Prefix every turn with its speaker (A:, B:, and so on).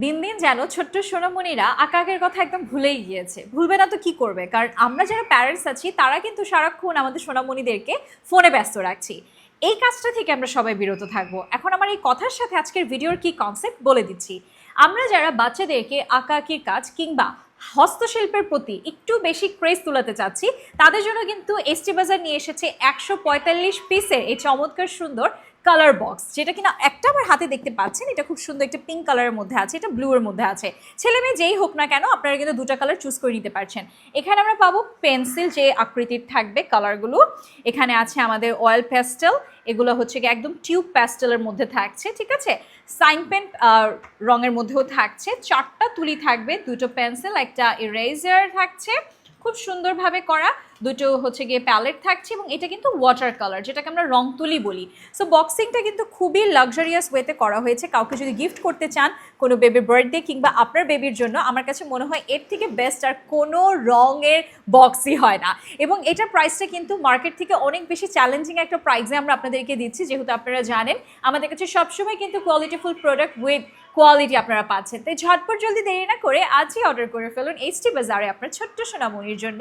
A: দিন দিন যেন ছোট্ট সোনামণিরা আঁকাআঁকির কথা একদম ভুলেই গিয়েছে। ভুলবে না তো কি করবে, কারণ আমরা যারা প্যারেন্টস আছি তারা কিন্তু সারাক্ষণ আমাদের সোনামণিদেরকে ফোনে ব্যস্ত রাখছি। এই কাজটা থেকে আমরা সবাই বিরত থাকবো। এখন আমার এই কথার সাথে আজকের ভিডিওর কি কনসেপ্ট বলে দিচ্ছি। আমরা যারা বাচ্চাদেরকে আঁকাআঁকির কাজ কিংবা হস্তশিল্পের প্রতি একটু বেশি ক্রেজ তুলাতে চাচ্ছি, তাদের জন্য কিন্তু এসটি বাজার নিয়ে এসেছে 145 পিসের এই চমৎকার সুন্দর কালার বক্স, যেটা কিনা একটা আমার হাতে দেখতে পাচ্ছেন। এটা খুব সুন্দর একটা পিঙ্ক কালারের মধ্যে আছে, এটা ব্লু এর মধ্যে আছে। ছেলে মেয়ে যেই হোক না কেন আপনারা কিন্তু দুটো কালার চুজ করে নিতে পারছেন। এখানে আমরা পাবো পেন্সিল যে আকৃতির থাকবে কালারগুলো, এখানে আছে আমাদের অয়েল প্যাস্টেল, এগুলো হচ্ছে কি একদম টিউব প্যাস্টেলের মধ্যে থাকছে, ঠিক আছে। সাইন পেন রঙের মধ্যেও থাকছে, 4টা তুলি থাকবে, দুটো পেন্সিল, একটা ইরেজার থাকছে খুব সুন্দরভাবে করা, দুটো হচ্ছে গিয়ে প্যালেট থাকছে, এবং এটা কিন্তু ওয়াটার কালার যেটাকে আমরা রং তুলি বলি। সো বক্সিংটা কিন্তু খুবই লাক্সারিয়াস ওয়েতে করা হয়েছে। কাউকে যদি গিফট করতে চান কোনো বেবির বার্থডে কিংবা আপনার বেবির জন্য, আমার কাছে মনে হয় এর থেকে বেস্ট আর কোনো রঙের বক্সই হয় না। এবং এটার প্রাইসটা কিন্তু মার্কেট থেকে অনেক বেশি চ্যালেঞ্জিং একটা প্রাইসে আমরা আপনাদেরকে দিচ্ছি, যেহেতু আপনারা জানেন আমাদের কাছে সবসময় কিন্তু কোয়ালিটিফুল প্রোডাক্ট উইথ কোয়ালিটি আপনারা পাচ্ছেন। তাই ঝটপট জলদি দেরি না করে আজই অর্ডার করে ফেলুন এসটি বাজারে আপনার ছোট্ট সোনামণির জন্য।